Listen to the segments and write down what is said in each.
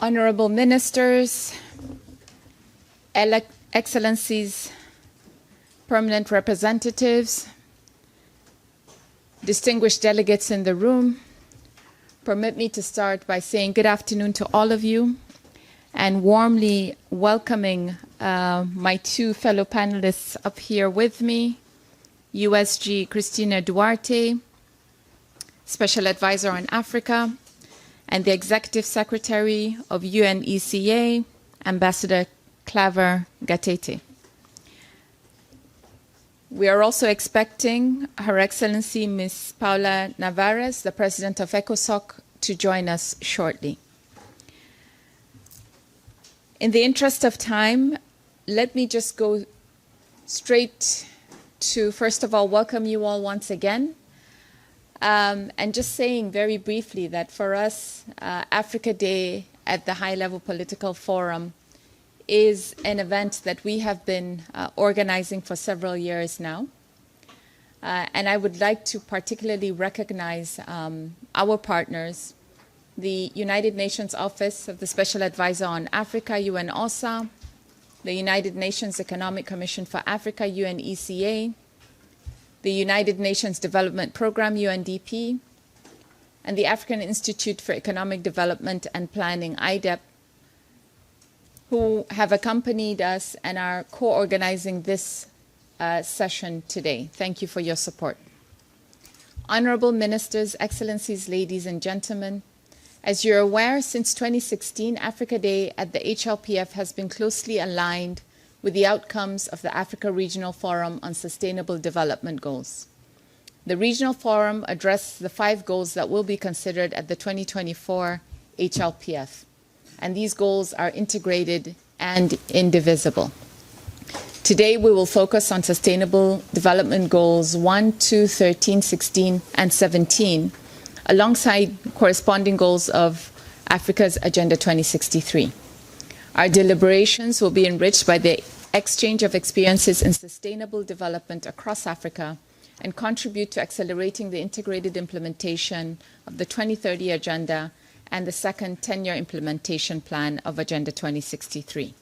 Honorable Ministers, Excellencies, Permanent Representatives, distinguished delegates in the room, permit me to start by saying good afternoon to all of you and warmly welcoming my two fellow panelists up here with me, USG Cristina Duarte, Special Advisor on Africa, and the Executive Secretary of UNECA, Ambassador Claver Gatete. We are also expecting Her Excellency Ms. Paula Navarez, the President of ECOSOC, to join us shortly. In the interest of time, let me just go straight to, first of all, welcome you all once again. And just saying very briefly that for us, Africa Day at the High Level Political Forum is an event that we have been organizing for several years now. And I would like to particularly recognize our partners, the United Nations Office of the Special Advisor on Africa, UNOSA, the United Nations Economic Commission for Africa, UNECA, the United Nations Development Programme, UNDP, and the African Institute for Economic Development and Planning, IDEP, who have accompanied us and are co-organizing this session today. Thank you for your support. Honorable Ministers, Excellencies, ladies and gentlemen, as you're aware, since 2016, Africa Day at the HLPF has been closely aligned with the outcomes of the Africa Regional Forum on Sustainable Development Goals. The Regional Forum addressed the 5 goals that will be considered at the 2024 HLPF, and these goals are integrated and indivisible. Today, we will focus on Sustainable Development Goals 1, 2, 13, 16, and 17, alongside corresponding goals of Africa's Agenda 2063. Our deliberations will be enriched by the exchange of experiences in sustainable development across Africa and contribute to accelerating the integrated implementation of the 2030 Agenda and the second 10-year implementation plan of Agenda 2063.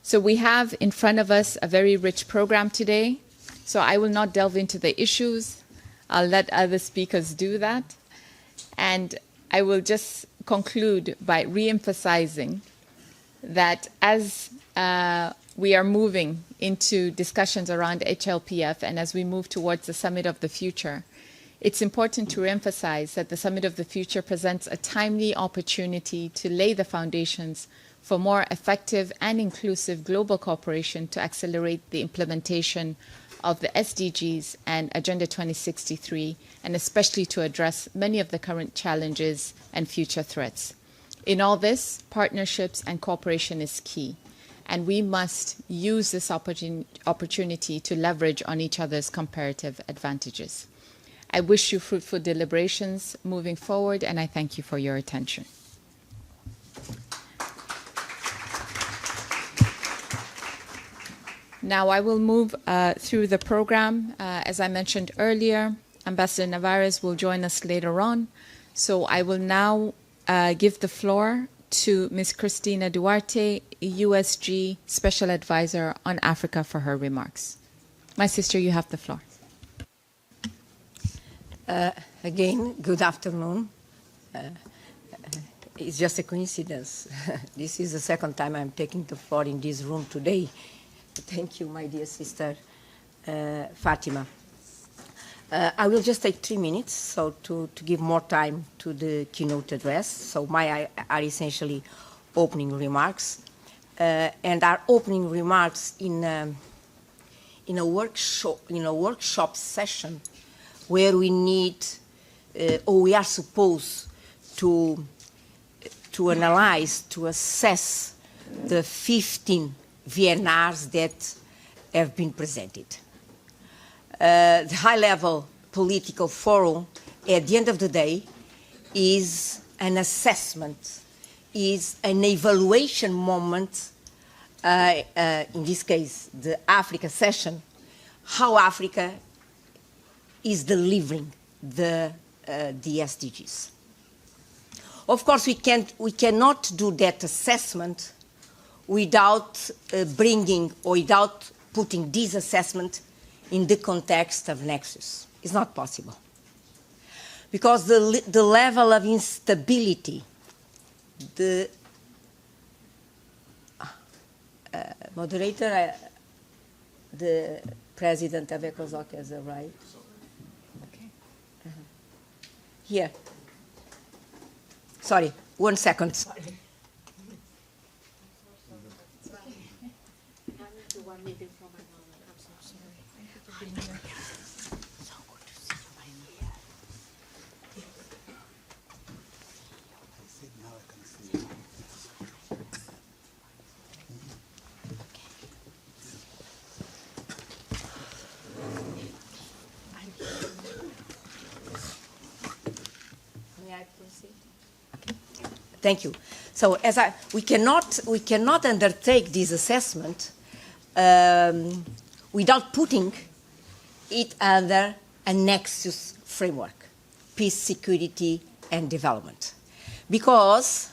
So we have in front of us a very rich program today, so I will not delve into the issues. I'll let other speakers do that. And I will just conclude by re-emphasizing that as we are moving into discussions around HLPF and as we move towards the Summit of the Future, it's important to emphasize that the Summit of the Future presents a timely opportunity to lay the foundations for more effective and inclusive global cooperation to accelerate the implementation of the SDGs and Agenda 2063, and especially to address many of the current challenges and future threats. In all this, partnerships and cooperation is key, and we must use this opportunity to leverage on each other's comparative advantages. I wish you fruitful deliberations moving forward, and I thank you for your attention. Now I will move through the program. As I mentioned earlier, Ambassador Navarez will join us later on, so I will now give the floor to Ms. Cristina Duarte, USG Special Advisor on Africa, for her remarks. My sister, you have the floor. Again, good afternoon. It's just a coincidence. This is the second time I'm taking the floor in this room today. Thank you, my dear sister Fatima. I will just take 3 minutes so to give more time to the keynote address. So my are essentially opening remarks, and our opening remarks in a workshop session where we need or we are supposed to analyze, to assess the 15 VNRs that have been presented. The high-level political forum, at the end of the day, is an assessment, is an evaluation moment, in this case, the Africa session, how Africa is delivering the SDGs. Of course, we cannot do that assessment without bringing or without putting this assessment in the context of Nexus. It's not possible. Because the level of instability, the moderator, the president of ECOSOC has arrived. Okay. Here. Sorry, 1 second. Sorry. Thank you. So we cannot undertake this assessment without putting it under a Nexus framework, peace, security, and development. Because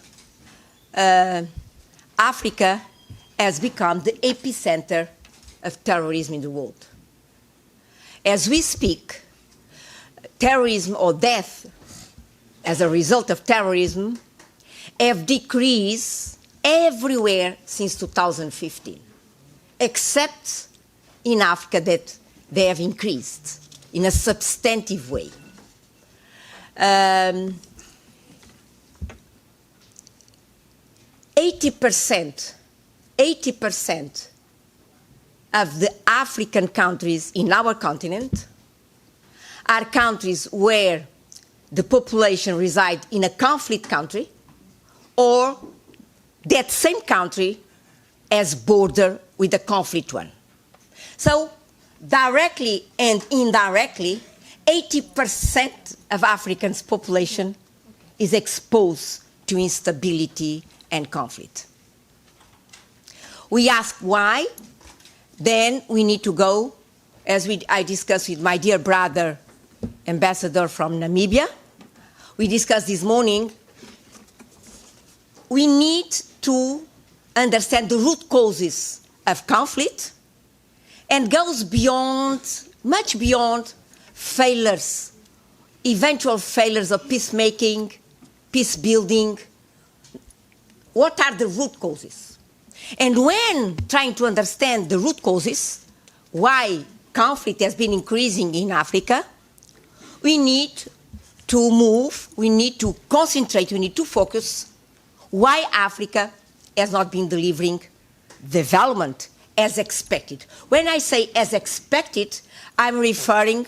Africa has become the epicenter of terrorism in the world. As we speak, terrorism or death as a result of terrorism have decreased everywhere since 2015, except in Africa that they have increased in a substantive way. 80% of the African countries in our continent are countries where the population resides in a conflict country, or that same country has border with a conflict one. So directly and indirectly, 80% of Africa's population is exposed to instability and conflict. We ask why, then we need to go, as I discussed with my dear brother, ambassador from Namibia. We discussed this morning, we need to understand the root causes of conflict and goes beyond, much beyond failures, eventual failures of peacemaking, peace building. What are the root causes? And when trying to understand the root causes, why conflict has been increasing in Africa, we need to move, we need to concentrate, we need to focus why Africa has not been delivering development as expected. When I say as expected, I'm referring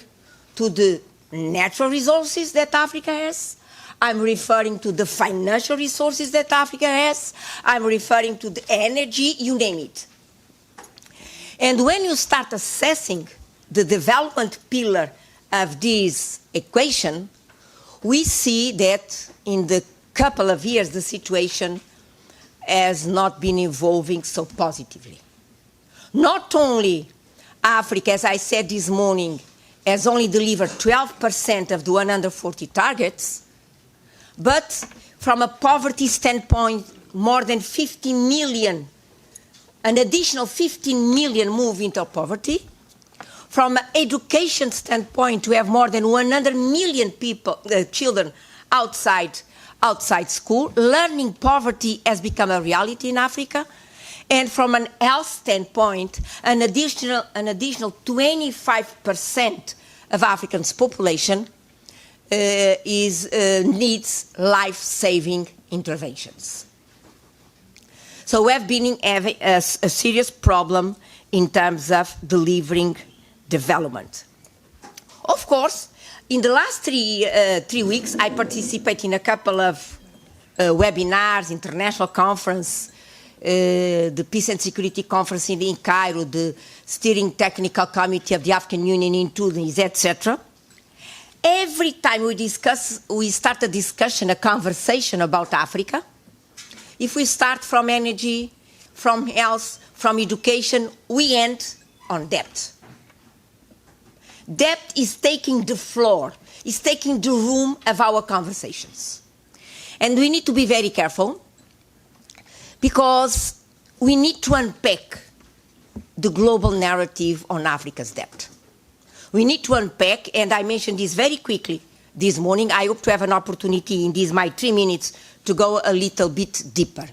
to the natural resources that Africa has, I'm referring to the financial resources that Africa has, I'm referring to the energy, you name it. And when you start assessing the development pillar of this equation, we see that in the couple of years the situation has not been evolving so positively. Not only Africa, as I said this morning, has only delivered 12% of the 140 targets, but from a poverty standpoint, more than 50 million, an additional 15 million move into poverty. From an education standpoint, we have more than 100 million people, children outside school. Learning poverty has become a reality in Africa. And from an health standpoint, an additional 25% of Africans' population needs life-saving interventions. So we have been having a serious problem in terms of delivering development. Of course, in the last three weeks, I participated in a couple of webinars, international conference, the Peace and Security Conference in Cairo, the Steering Technical Committee of the African Union in Tunis, etc. Every time we start a discussion, a conversation about Africa, if we start from energy, from health, from education, we end on debt. Debt is taking the floor, is taking the room of our conversations. And we need to be very careful because we need to unpack the global narrative on Africa's debt. We need to unpack, and I mentioned this very quickly this morning. I hope to have an opportunity in these my 3 minutes to go a little bit deeper.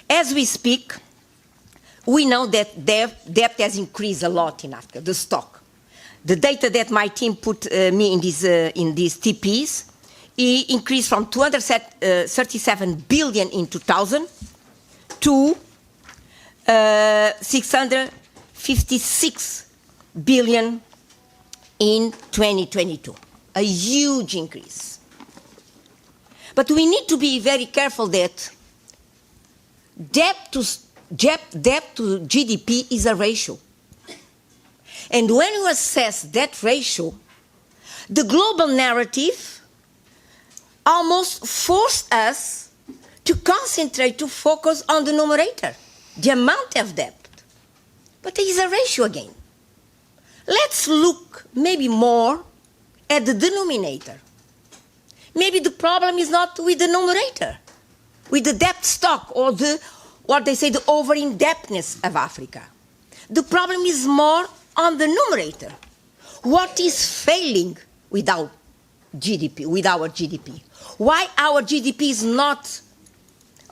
As we speak, we know that debt has increased a lot in Africa, the stock. The data that my team put me in these TPs, it increased from 237 billion in 2000 to 656 billion in 2022. A huge increase. But we need to be very careful that debt to GDP is a ratio. And when you assess that ratio, the global narrative almost forced us to concentrate, to focus on the numerator, the amount of debt. But there is a ratio again. Let's look maybe more at the denominator. Maybe the problem is not with the numerator, with the debt stock or what they say, the over-indebtedness of Africa. The problem is more on the numerator. What is failing with our GDP? Why our GDP is not,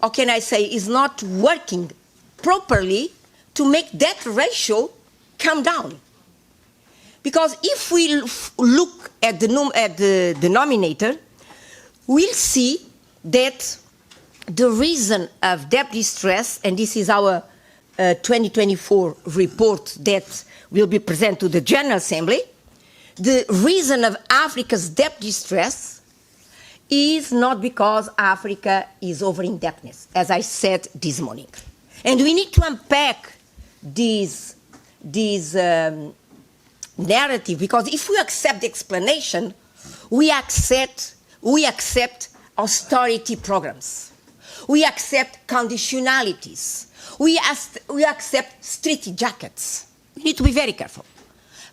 how can I say, is not working properly to make that ratio come down? Because if we look at the denominator, we'll see that the reason of debt distress, and this is our 2024 report that will be presented to the General Assembly, the reason of Africa's debt distress is not because Africa is over-indebtedness, as I said this morning. And we need to unpack this narrative, because if we accept the explanation, we accept austerity programs. We accept conditionalities. We accept straitjackets. We need to be very careful.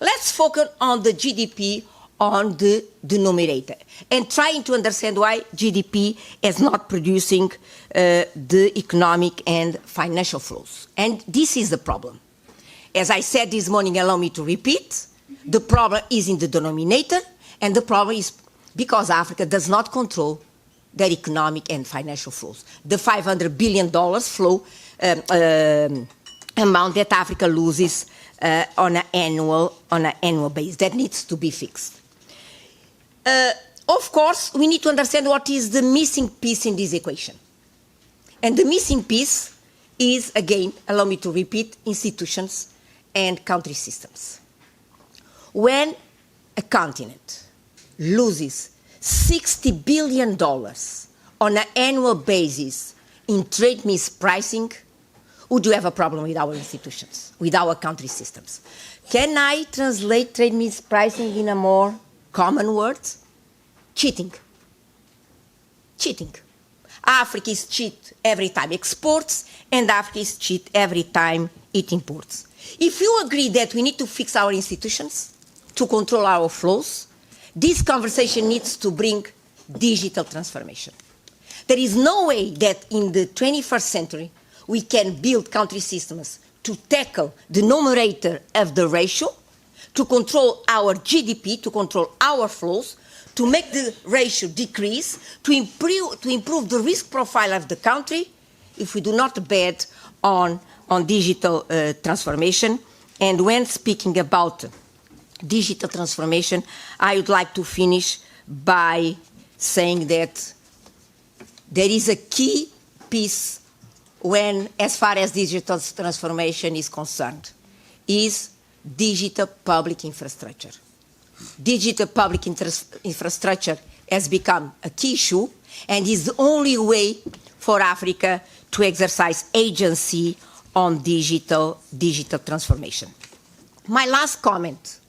Let's focus on the GDP, on the denominator, and trying to understand why GDP is not producing the economic and financial flows. And this is the problem. As I said this morning, allow me to repeat, the problem is in the denominator, and the problem is because Africa does not control their economic and financial flows. The $500 billion flow amount that Africa loses on an annual basis. That needs to be fixed. Of course, we need to understand what is the missing piece in this equation. And the missing piece is, again, allow me to repeat, institutions and country systems. When a continent loses $60 billion on an annual basis in trade mispricing, would you have a problem with our institutions, with our country systems? Can I translate trade mispricing in a more common word? Cheating. Cheating. Africa is cheat every time it exports, and Africa is cheat every time it imports. If you agree that we need to fix our institutions to control our flows, this conversation needs to bring digital transformation. There is no way that in the 21st century we can build country systems to tackle the numerator of the ratio, to control our GDP, to control our flows, to make the ratio decrease, to improve the risk profile of the country, if we do not bet on digital transformation. And when speaking about digital transformation, I would like to finish by saying that there is a key piece when, as far as digital transformation is concerned, is digital public infrastructure. Digital public infrastructure has become a key issue and is the only way for Africa to exercise agency on digital transformation. My last comment.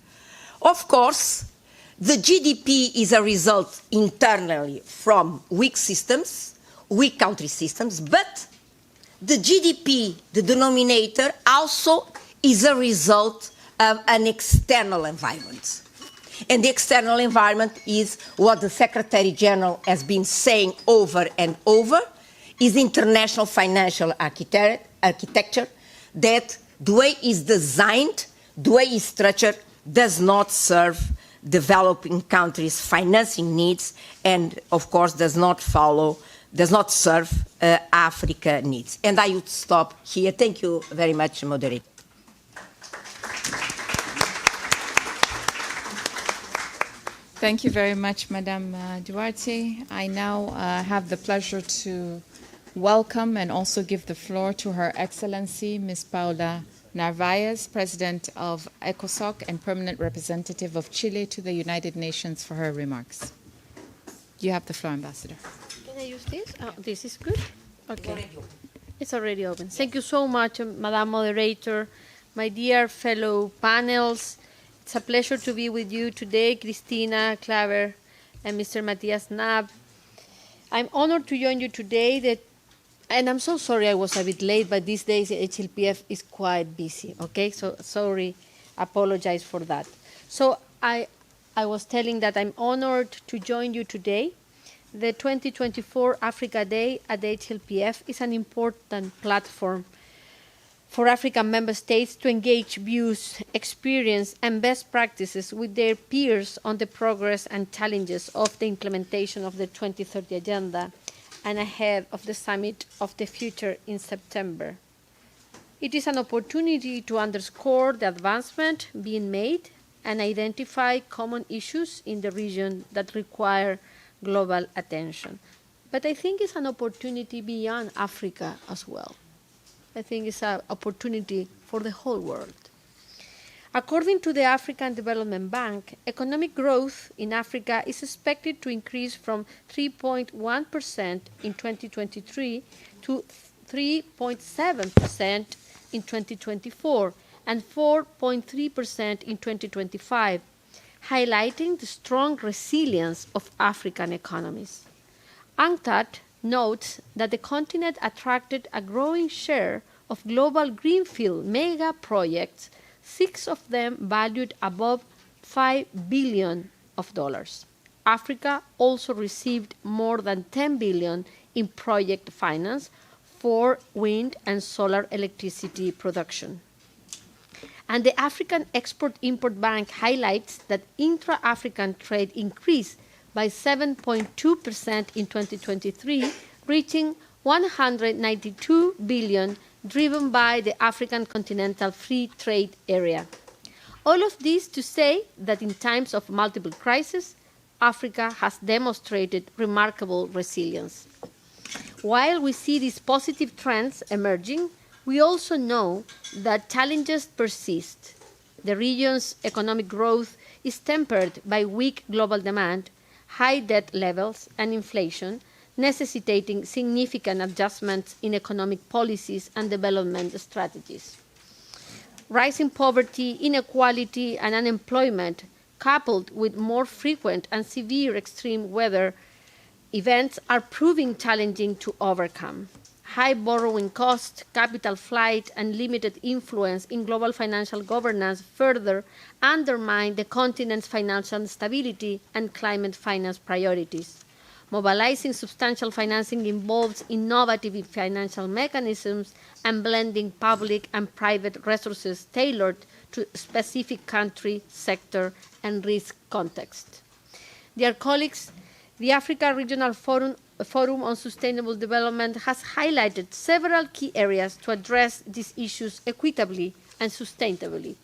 Of course, the GDP is a result internally from weak systems, weak country systems, but the GDP, the denominator, also is a result of an external environment. And the external environment is what the Secretary General has been saying over and over, is international financial architecture that the way it's designed, the way it's structured, does not serve developing countries' financing needs and, of course, does not serve Africa needs. And I would stop here. Thank you very much, moderator. Thank you very much, Madame Duarte. I now have the pleasure to welcome and also give the floor to Her Excellency, Ms. Paula Narvaez, President of ECOSOC and Permanent Representative of Chile to the United Nations, for her remarks. You have the floor, Ambassador. Can I use this? Oh, this is good? Okay. It's already open. Thank you so much, Madam Moderator, my dear fellow panels. It's a pleasure to be with you today, Cristina, Claver, and Mr. Matthias Nab. I'm honored to join you today, and I'm so sorry I was a bit late, but these days HLPF is quite busy, okay? So sorry, apologize for that. So I was telling that I'm honored to join you today. The 2024 Africa Day at the HLPF is an important platform for African member states to engage views, experience, and best practices with their peers on the progress and challenges of the implementation of the 2030 Agenda and ahead of the Summit of the Future in September. It is an opportunity to underscore the advancement being made and identify common issues in the region that require global attention. But I think it's an opportunity beyond Africa as well. I think it's an opportunity for the whole world. According to the African Development Bank, economic growth in Africa is expected to increase from 3.1% in 2023 to 3.7% in 2024 and 4.3% in 2025, highlighting the strong resilience of African economies. UNCTAD notes that the continent attracted a growing share of global greenfield mega projects, 6 of them valued above $5 billion. Africa also received more than $10 billion in project finance for wind and solar electricity production. And the African Export-Import Bank highlights that intra-African trade increased by 7.2% in 2023, reaching $192 billion, driven by the African Continental Free Trade Area. All of this to say that in times of multiple crises, Africa has demonstrated remarkable resilience. While we see these positive trends emerging, we also know that challenges persist. The region's economic growth is tempered by weak global demand, high debt levels, and inflation, necessitating significant adjustments in economic policies and development strategies. Rising poverty, inequality, and unemployment, coupled with more frequent and severe extreme weather events, are proving challenging to overcome. High borrowing costs, capital flight, and limited influence in global financial governance further undermine the continent's financial stability and climate finance priorities. Mobilizing substantial financing involves innovative financial mechanisms and blending public and private resources tailored to specific country, sector, and risk context. Dear colleagues, the Africa Regional Forum on Sustainable Development has highlighted several key areas to address these issues equitably and sustainably.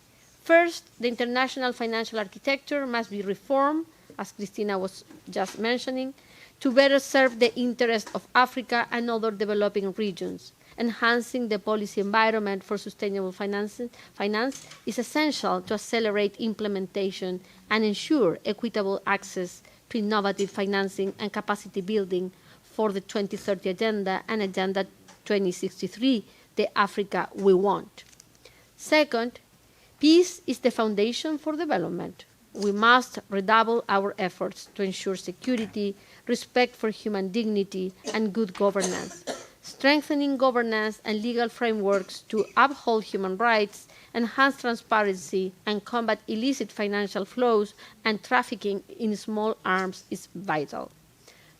First, the international financial architecture must be reformed, as Cristina was just mentioning, to better serve the interests of Africa and other developing regions. Enhancing the policy environment for sustainable finance is essential to accelerate implementation and ensure equitable access to innovative financing and capacity building for the 2030 Agenda and Agenda 2063, the Africa we want. Second, peace is the foundation for development. We must redouble our efforts to ensure security, respect for human dignity, and good governance. strengthening governance and legal frameworks to uphold human rights, enhance transparency, and combat illicit financial flows and trafficking in small arms is vital.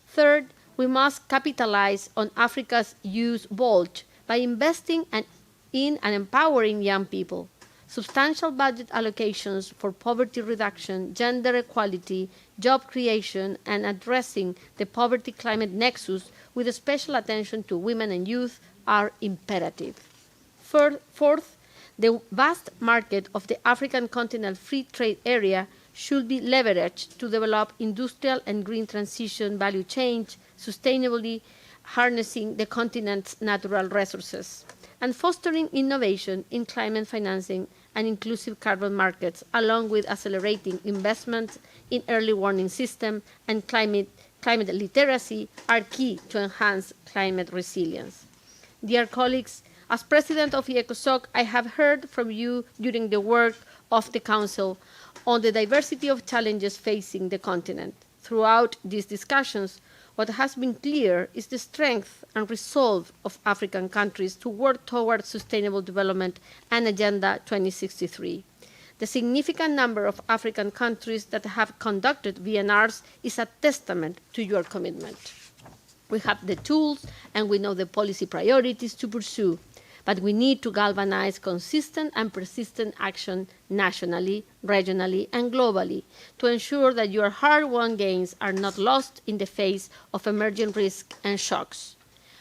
Third, we must capitalize on Africa's youth bulge by investing in and empowering young people. Substantial budget allocations for poverty reduction, gender equality, job creation, and addressing the poverty-climate nexus with special attention to women and youth are imperative. Fourth, the vast market of the African continental free trade area should be leveraged to develop industrial and green transition value chains, sustainably harnessing the continent's natural resources, and fostering innovation in climate financing and inclusive carbon markets, along with accelerating investments in early warning systems and climate literacy are key to enhance climate resilience. Dear colleagues, as President of ECOSOC, I have heard from you during the work of the Council on the diversity of challenges facing the continent. Throughout these discussions, what has been clear is the strength and resolve of African countries to work towards sustainable development and Agenda 2063. The significant number of African countries that have conducted VNRs is a testament to your commitment. We have the tools and we know the policy priorities to pursue, but we need to galvanize consistent and persistent action nationally, regionally, and globally to ensure that your hard-won gains are not lost in the face of emerging risks and shocks.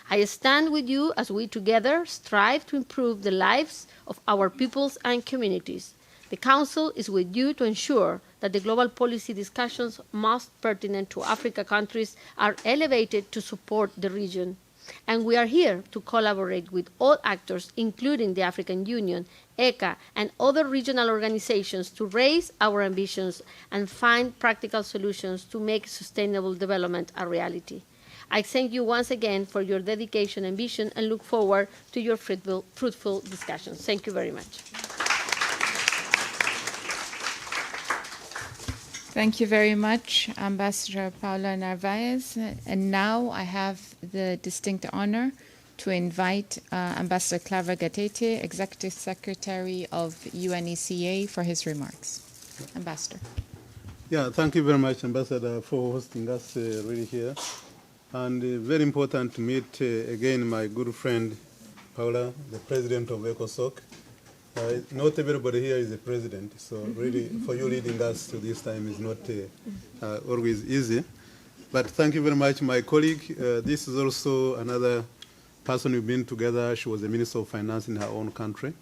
I stand with you as we together strive to improve the lives of our peoples and communities. The Council is with you to ensure that the global policy discussions most pertinent to Africa countries are elevated to support the region. And we are here to collaborate with all actors, including the African Union, ECA, and other regional organizations to raise our ambitions and find practical solutions to make sustainable development a reality. I thank you once again for your dedication and vision and look forward to your fruitful discussions. Thank you very much. Thank you very much, Ambassador Paula Narvaez. And now I have the distinct honor to invite Ambassador Claver Gatete, Executive Secretary of UNECA, for his remarks. Ambassador. Yeah, thank you very much, Ambassador, for hosting us really here. And very important to meet again my good friend Paula, the President of ECOSOC. Not everybody here is a president, so really for you leading us to this time is not always easy. But thank you very much, my colleague. This is also another person we've been together. She was a Minister of Finance in her own country,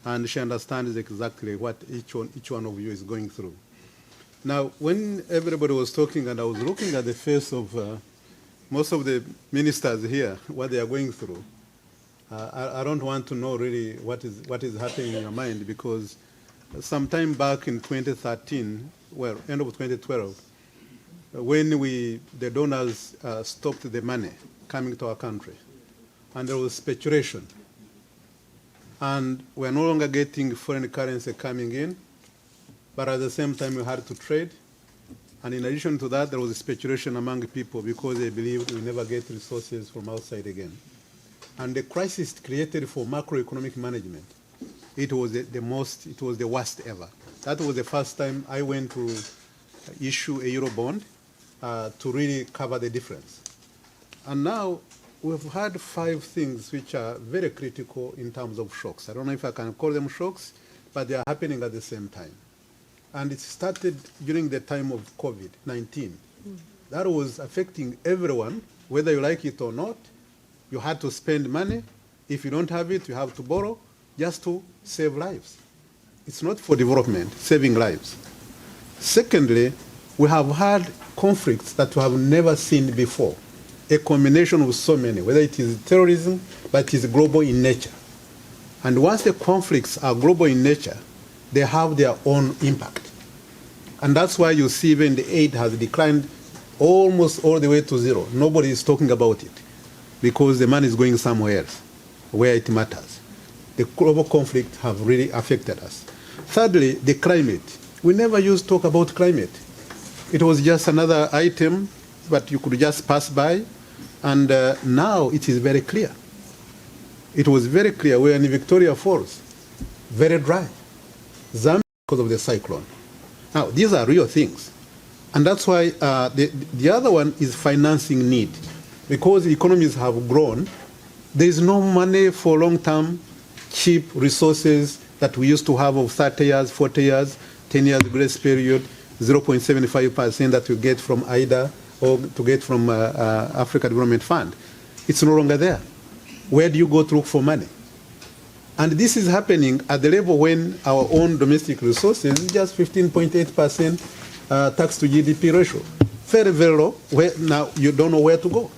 and she understands exactly what each one of you is going through. Now, when everybody was talking and I was looking at the face of most of the ministers here, what they are going through, I don't want to know really what is happening in your mind, because sometime back in 2013, well, end of 2012, when the donors stopped the money coming to our country, and there was speculation, and we're no longer getting foreign currency coming in, but at the same time we had to trade. And in addition to that, there was a speculation among people because they believed we never get resources from outside again. And the crisis created for macroeconomic management, it was the worst ever. That was the first time I went to issue a Euro bond to really cover the difference. And now we've had 5 things which are very critical in terms of shocks. I don't know if I can call them shocks, but they are happening at the same time. And it started during the time of COVID-19. That was affecting everyone, whether you like it or not. You had to spend money. If you don't have it, you have to borrow just to save lives. It's not for development, saving lives. Secondly, we have had conflicts that we have never seen before, a combination of so many, whether it is terrorism, but it is global in nature. And once the conflicts are global in nature, they have their own impact. And that's why you see even the aid has declined almost all the way to zero. Nobody is talking about it because the money is going somewhere else where it matters. The global conflict have really affected us. Thirdly, the climate. We never used to talk about climate. It was just another item, but you could just pass by. And now it is very clear. it was very clear. We were in Victoria Falls, very dry. Zambia because of the cyclone. Now, these are real things. And that's why the other one is financing need. Because economies have grown, there is no money for long-term, cheap resources that we used to have of 30 years, 40 years, 10 years grace period, 0.75% that you get from IDA or to get from Africa Development Fund. It's no longer there. Where do you go to look for money? And this is happening at the level when our own domestic resources is just 15.8% tax to GDP ratio. Very, very low. Where now you don't know where to go.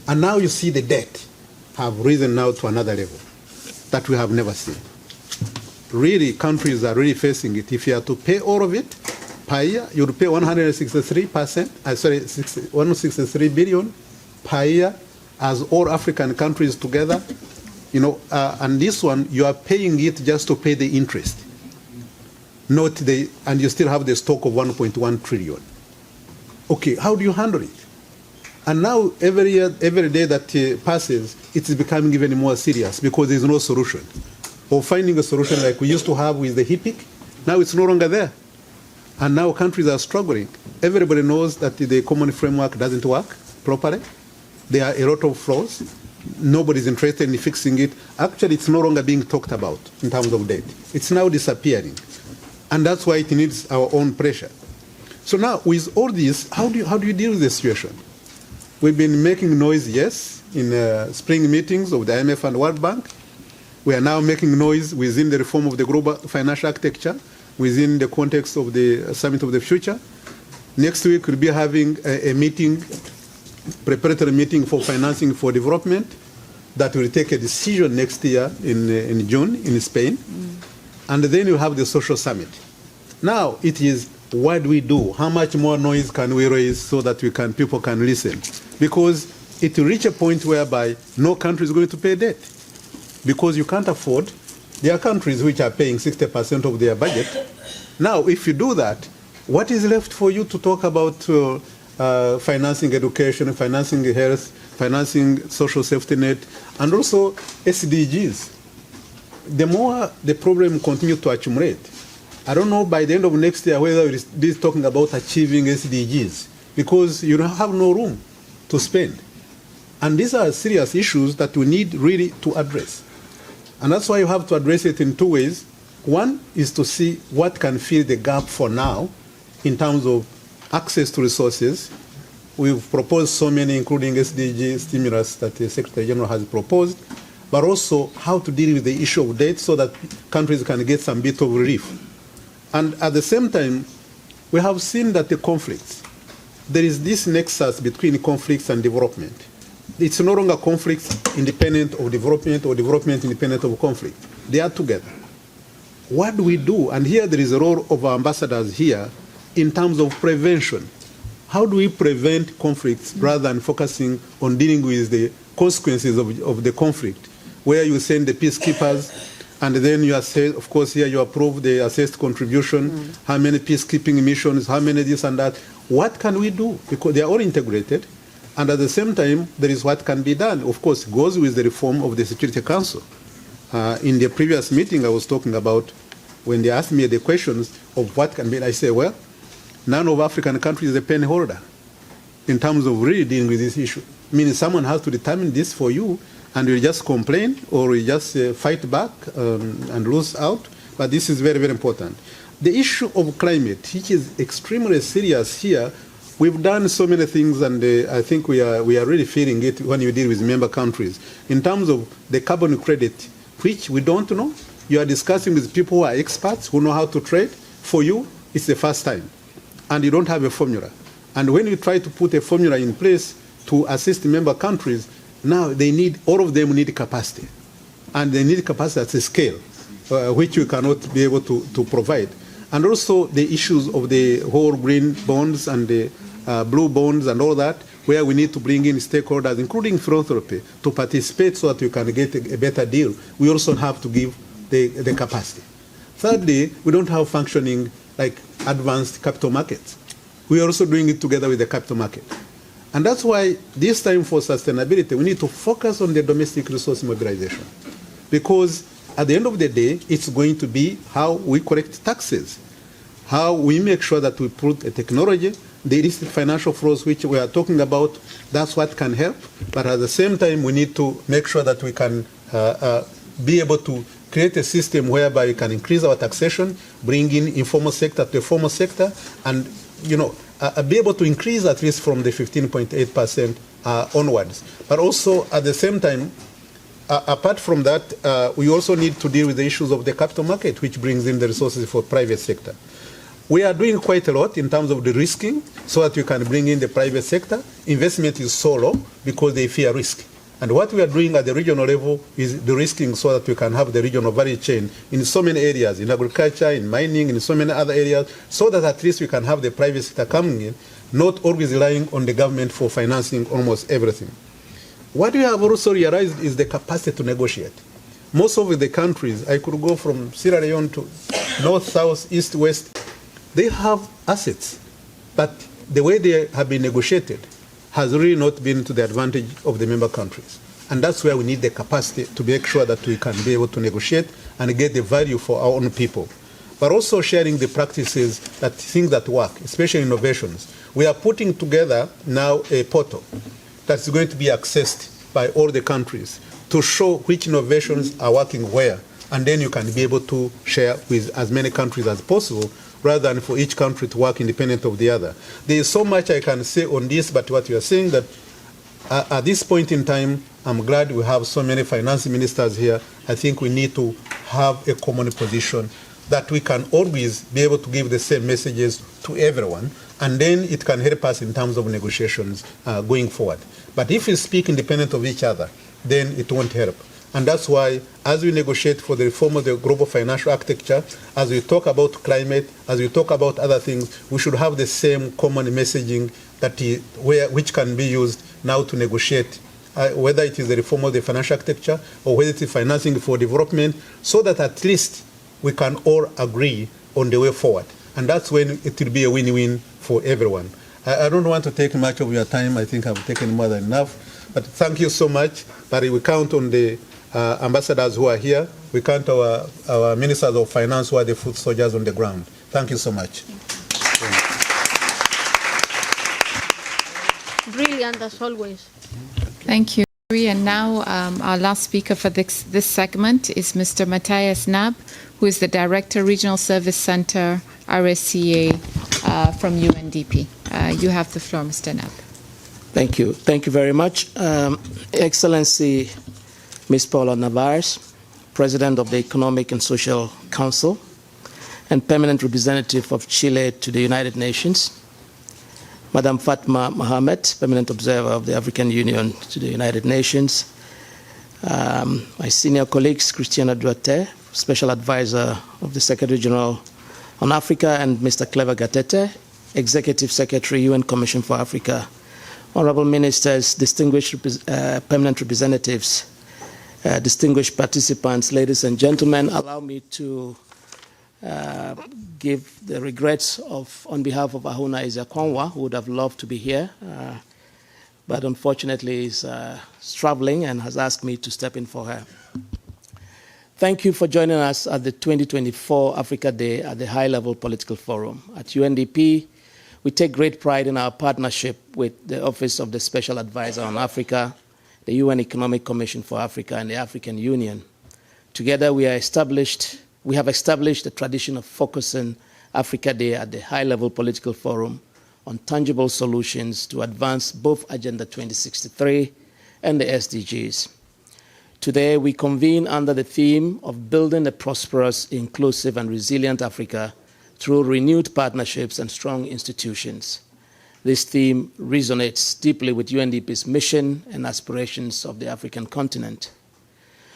And now you see the debt have risen now to another level that we have never seen. Really, countries are really facing it. If you have to pay all of it per year, you would pay 163 billion per year as all African countries together. You know, and this one, you are paying it just to pay the interest. Not the, and you still have the stock of 1.1 trillion. Okay, how do you handle it? And now every year, every day that passes, it is becoming even more serious because there is no solution. Or finding a solution like we used to have with the HIPIC, now it's no longer there. And now countries are struggling. Everybody knows that the common framework doesn't work properly. There are a lot of flaws. Nobody's interested in fixing it. Actually, it's no longer being talked about in terms of debt. It's now disappearing. And that's why it needs our own pressure. So now, with all this, how do you deal with the situation? We've been making noise, yes, in spring meetings of the IMF and World Bank. We are now making noise within the reform of the global financial architecture, within the context of the Summit of the Future. Next week, we'll be having a meeting, preparatory meeting for financing for development that will take a decision next year in June in Spain. And then you have the social summit. Now it is, what do we do? How much more noise can we raise so that people can listen? Because it will reach a point whereby no country is going to pay debt. Because you can't afford. There are countries which are paying 60% of their budget. Now, if you do that, what is left for you to talk about financing education, financing health, financing social safety net, and also SDGs? The more the problem continues to accumulate, I don't know by the end of next year whether it is talking about achieving SDGs, because you don't have no room to spend. And these are serious issues that we need really to address. And that's why you have to address it in two ways. One is to see what can fill the gap for now in terms of access to resources. We've proposed so many, including SDG stimulus that the Secretary General has proposed, but also how to deal with the issue of debt so that countries can get some bit of relief. And at the same time, we have seen that the conflicts, there is this nexus between conflicts and development. It's no longer conflicts independent of development or development independent of conflict. They are together. What do we do? And here there is a role of our ambassadors here in terms of prevention. How do we prevent conflicts rather than focusing on dealing with the consequences of the conflict, where you send the peacekeepers and then you assess, of course here you approve the assessed contribution, how many peacekeeping missions, how many this and that. What can we do? Because they are all integrated. And at the same time, there is what can be done. Of course, it goes with the reform of the Security Council. In the previous meeting, I was talking about when they asked me the questions of what can be, I say, well, none of African countries is a pen holder in terms of really dealing with this issue. Meaning someone has to determine this for you, and you just complain or you just fight back and lose out. But this is very, very important. The issue of climate, which is extremely serious here. We've done so many things, and I think we are really feeling it when you deal with member countries. In terms of the carbon credit, which we don't know, you are discussing with people who are experts, who know how to trade. For you, it's the first time, and you don't have a formula. And when you try to put a formula in place to assist member countries, now they need, all of them need capacity. And they need capacity at a scale, which you cannot be able to provide. And also the issues of the whole green bonds and the blue bonds and all that, where we need to bring in stakeholders, including philanthropy, to participate so that we can get a better deal. We also have to give the capacity. Thirdly, we don't have functioning like advanced capital markets. We are also doing it together with the capital market. And that's why this time for sustainability, we need to focus on the domestic resource mobilization. Because at the end of the day, it's going to be how we collect taxes, how we make sure that we put a technology, the illicit financial flows which we are talking about, that's what can help. But at the same time, we need to make sure that we can be able to create a system whereby we can increase our taxation, bring in informal sector to the formal sector, and be able to increase at least from the 15.8% onwards. But also at the same time, apart from that, we also need to deal with the issues of the capital market, which brings in the resources for private sector. We are doing quite a lot in terms of the risking so that we can bring in the private sector. Investment is so low because they fear risk. And what we are doing at the regional level is the risking so that we can have the regional value chain in so many areas, in agriculture, in mining, in so many other areas, so that at least we can have the private sector coming in, not always relying on the government for financing almost everything. What we have also realized is the capacity to negotiate. Most of the countries, I could go from Sierra Leone to north, south, east, west, they have assets, but the way they have been negotiated has really not been to the advantage of the member countries. And that's where we need the capacity to make sure that we can be able to negotiate and get the value for our own people. But also sharing the practices, things that work, especially innovations. We are putting together now a portal that's going to be accessed by all the countries to show which innovations are working where. And then you can be able to share with as many countries as possible, rather than for each country to work independent of the other. There is so much I can say on this, but what you are saying that at this point in time, I'm glad we have so many finance ministers here. I think we need to have a common position that we can always be able to give the same messages to everyone, and then it can help us in terms of negotiations going forward. But if we speak independent of each other, then it won't help. And that's why, as we negotiate for the reform of the global financial architecture, as we talk about climate, as we talk about other things, we should have the same common messaging which can be used now to negotiate, whether it is the reform of the financial architecture or whether it is financing for development, so that at least we can all agree on the way forward. And that's when it will be a win-win for everyone. I don't want to take much of your time. I think I've taken more than enough. But thank you so much. But we count on the ambassadors who are here. We count our ministers of finance who are the foot soldiers on the ground. Thank you so much. Brilliant as always. Thank you. And now our last speaker for this segment is Mr. Matthias Nab, who is the Director, Regional Service Center, RSCA from UNDP. You have the floor, Mr. Nab. Thank you. Thank you very much. Excellency, Ms. Paula Navarez, President of the Economic and Social Council and Permanent Representative of Chile to the United Nations, Madam Fatma Mohamed, Permanent Observer of the African Union to the United Nations, my senior colleagues, Christiana Duarte, Special Advisor of the Secretary General on Africa, and Mr. Clever Gatete, Executive Secretary, UN Commission for Africa, honorable ministers, distinguished permanent representatives, distinguished participants, ladies and gentlemen, allow me to give the regrets on behalf of Ahuna Izakwanwa, who would have loved to be here, but unfortunately is traveling and has asked me to step in for her. Thank you for joining us at the 2024 Africa Day at the High Level Political Forum. At UNDP, we take great pride in our partnership with the Office of the Special Advisor on Africa, the UN Economic Commission for Africa, and the African Union. Together, we have established a tradition of focusing Africa Day at the High Level Political Forum on tangible solutions to advance both Agenda 2063 and the SDGs. Today, we convene under the theme of building a prosperous, inclusive, and resilient Africa through renewed partnerships and strong institutions. This theme resonates deeply with UNDP's mission and aspirations of the African continent.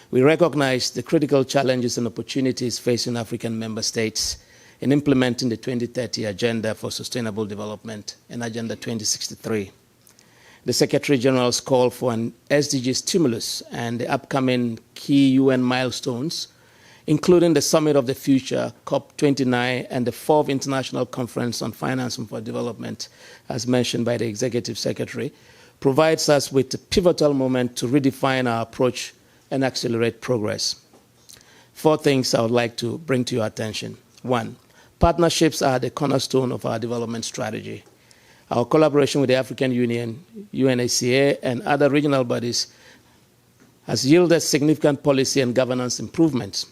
We recognize the critical challenges and opportunities facing African member states in implementing the 2030 Agenda for Sustainable Development and Agenda 2063. The Secretary General's call for an SDG stimulus and the upcoming key UN milestones including the Summit of the Future, COP29, and the 4th International Conference on Financing for Development, as mentioned by the Executive Secretary, provides us with a pivotal moment to redefine our approach and accelerate progress. 4 things I would like to bring to your attention. 1, partnerships are the cornerstone of our development strategy. Our collaboration with the African Union, UNHCR, and other regional bodies has yielded significant policy and governance improvements.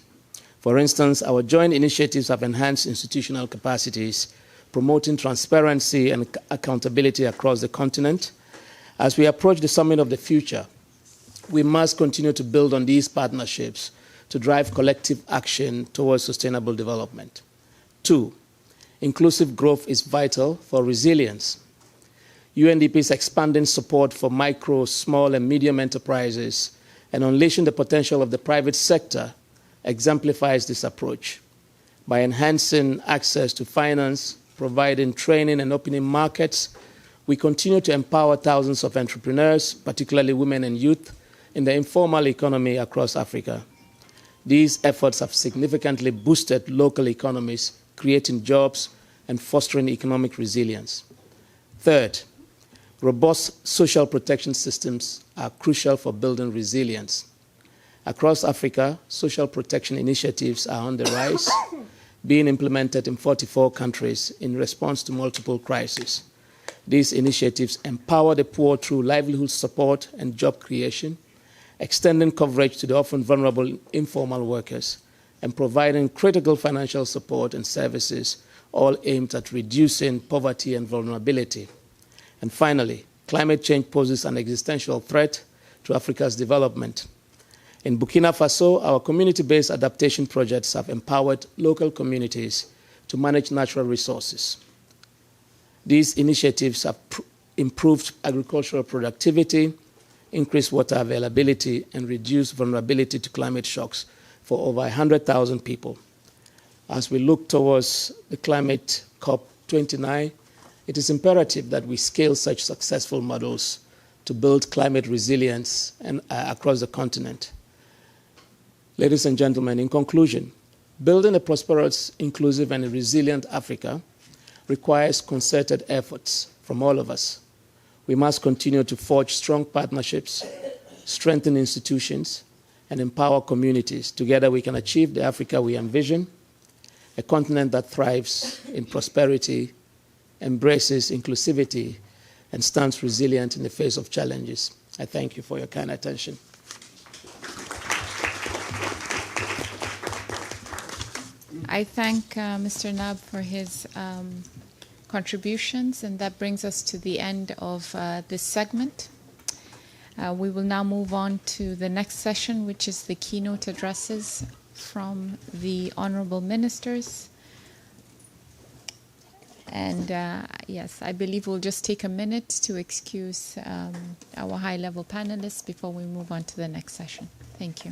For instance, our joint initiatives have enhanced institutional capacities, promoting transparency and accountability across the continent. As we approach the Summit of the Future, we must continue to build on these partnerships to drive collective action towards sustainable development. 2, inclusive growth is vital for resilience. UNDP's expanding support for micro, small, and medium enterprises and unleashing the potential of the private sector exemplifies this approach. By enhancing access to finance, providing training, and opening markets, we continue to empower thousands of entrepreneurs, particularly women and youth, in the informal economy across Africa. These efforts have significantly boosted local economies, creating jobs and fostering economic resilience. 3rd, robust social protection systems are crucial for building resilience. Across Africa, social protection initiatives are on the rise, being implemented in 44 countries in response to multiple crises. These initiatives empower the poor through livelihood support and job creation, extending coverage to the often vulnerable informal workers, and providing critical financial support and services, all aimed at reducing poverty and vulnerability. And finally, climate change poses an existential threat to Africa's development. In Burkina Faso, our community-based adaptation projects have empowered local communities to manage natural resources. These initiatives have improved agricultural productivity, increased water availability, and reduced vulnerability to climate shocks for over 100,000 people. As we look towards the climate COP29, it is imperative that we scale such successful models to build climate resilience across the continent. Ladies and gentlemen, in conclusion, building a prosperous, inclusive, and resilient Africa requires concerted efforts from all of us. We must continue to forge strong partnerships, strengthen institutions, and empower communities. Together we can achieve the Africa we envision, a continent that thrives in prosperity, embraces inclusivity, and stands resilient in the face of challenges. I thank you for your kind attention. I thank Mr. Nab for his contributions, and that brings us to the end of this segment. We will now move on to the next session, which is the keynote addresses from the honorable ministers. And yes, I believe we'll just take a minute to excuse our high-level panelists before we move on to the next session. Thank you.